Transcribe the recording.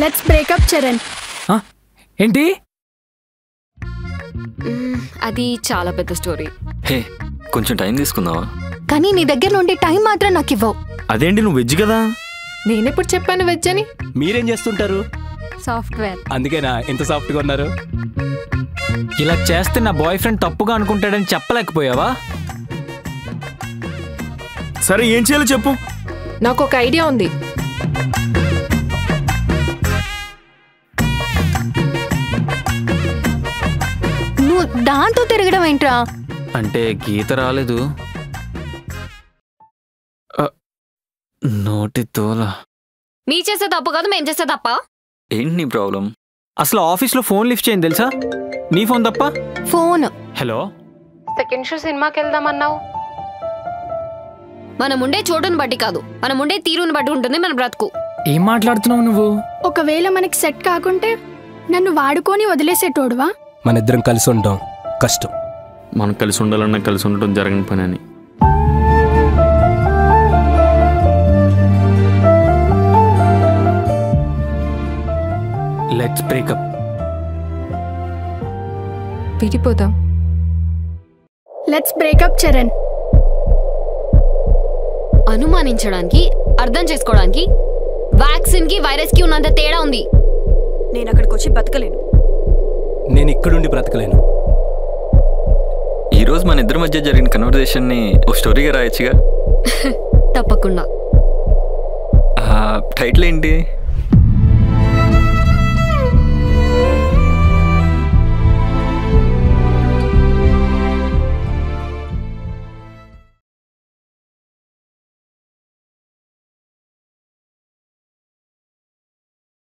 Let's breakup Charan. ఏంటి? అది చాలా పెద్ద స్టోరీ. హే, కొంచెం టైం తీసుకుందావా? కానీ నీ దగ్గర నుండి టైం మాత్రం నాకు ఇవ్వవు. అదేంటి, నువ్వు వెజ్ కదా? నేనెప్పుడు చెప్పాను వెజ్ అని? మీరేం చేస్తుంటారు? సాఫ్ట్వేర్. అందుకేనా ఇంత సాఫ్ట్గా ఉన్నారు? ఇలా చేస్తే నా బాయ్ ఫ్రెండ్ తప్పుగా అనుకుంటాడని చెప్పలేకపోయావా? సరే, ఏం చేయాలో చెప్పు. నాకు ఒక ఐడియా ఉంది. నువ్వు దాంతో తిరగడం ఏంట్రా? అంటే గీత రాలేదు, నోటి తోల. మీ చేసే తప్పు కాదు, మేం చేసే తప్ప. ఏంటి నీ ప్రాబ్లం? అసలు ఆఫీస్లో ఫోన్ లిఫ్ట్ చేయండి తెలుసా? నీ ఫోన్ తప్ప. ఫోన్. హలో, సెకండ్ షో సినిమాకి వెళ్దామన్నావు. మనం ఉండే చోటును బట్టి కాదు, మనం ఉండే తీరుని బట్టి ఉంటుంది మన బ్రతుకు. ఏం మాట్లాడుతున్నావు నువ్వు? ఒకవేళ మనకి సెట్ కాకుంటే నన్ను వాడుకొని వదిలేసేటోడువా? మన ఇద్దరం కలిసి ఉంటాం కష్టం. మనం కలిసి ఉండాలన్నా కలిసి ఉండటం జరగని పని అని. Let's breakup. విడిపోదాం. Let's breakup Charan. అనుమానించడానికి, అర్థం చేసుకోవడానికి వ్యాక్సిన్ కి వైరస్ కి ఉన్నంత తేడా ఉంది. నేను అక్కడికి వచ్చి బతకలేను. నేను ఇక్కడుండి బ్రతకలేను. ఈరోజు మన ఇద్దరి మధ్య జరిగిన కన్వర్జేషన్ని ఒక స్టోరీగా రాయొచ్చుగా? తప్పకుండా. టైటిల్ ఏంటి?